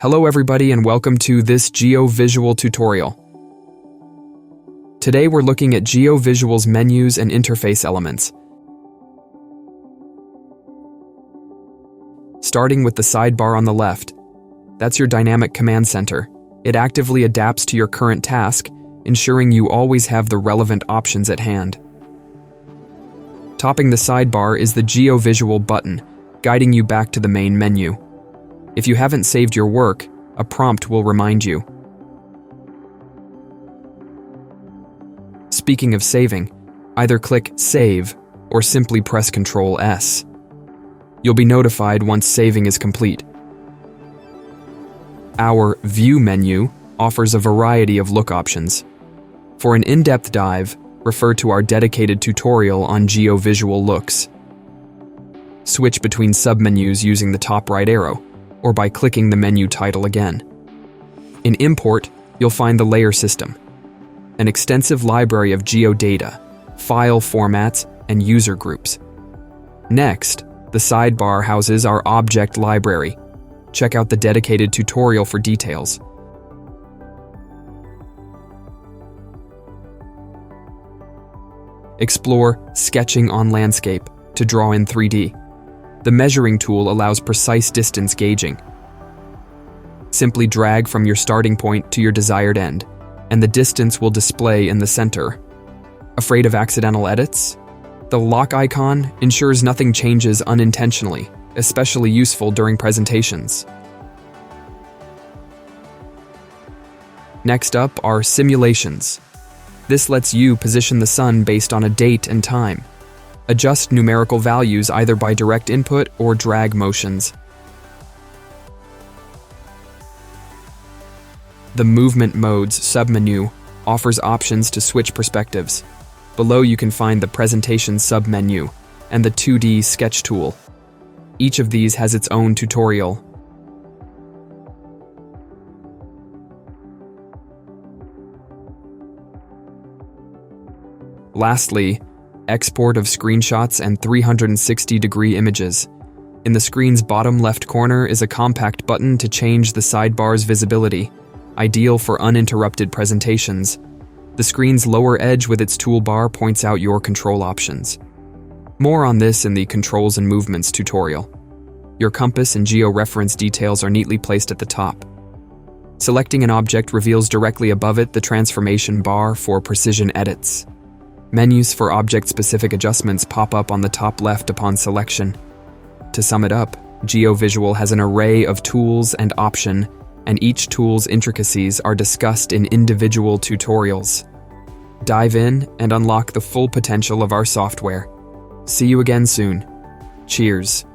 Hello everybody and welcome to this GeoVisual tutorial. Today we're looking at GeoVisual's menus and interface elements. Starting with the sidebar on the left, that's your dynamic command center. It actively adapts to your current task, ensuring you always have the relevant options at hand. Topping the sidebar is the GeoVisual button, guiding you back to the main menu. If you haven't saved your work, a prompt will remind you. Speaking of saving, either click Save or simply press Ctrl S. You'll be notified once saving is complete. Our View menu offers a variety of look options. For an in-depth dive, refer to our dedicated tutorial on GeoVisual looks. Switch between submenus using the top right arrow, or by clicking the menu title again. In Import, you'll find the layer system, an extensive library of geodata, file formats, and user groups. Next, the sidebar houses our object library. Check out the dedicated tutorial for details. Explore Sketching on Landscape to draw in 3D. The measuring tool allows precise distance gauging. Simply drag from your starting point to your desired end, and the distance will display in the center. Afraid of accidental edits? The lock icon ensures nothing changes unintentionally, especially useful during presentations. Next up are simulations. This lets you position the sun based on a date and time. Adjust numerical values either by direct input or drag motions. The Movement Modes submenu offers options to switch perspectives. Below you can find the Presentation submenu and the 2D Sketch tool. Each of these has its own tutorial. Lastly, export of screenshots and 360-degree images. In the screen's bottom left corner is a compact button to change the sidebar's visibility, ideal for uninterrupted presentations. The screen's lower edge with its toolbar points out your control options. More on this in the Controls and Movements tutorial. Your compass and geo-reference details are neatly placed at the top. Selecting an object reveals directly above it the transformation bar for precision edits. Menus for object-specific adjustments pop up on the top left upon selection. To sum it up, GeoVisual has an array of tools and options, and each tool's intricacies are discussed in individual tutorials. Dive in and unlock the full potential of our software. See you again soon. Cheers.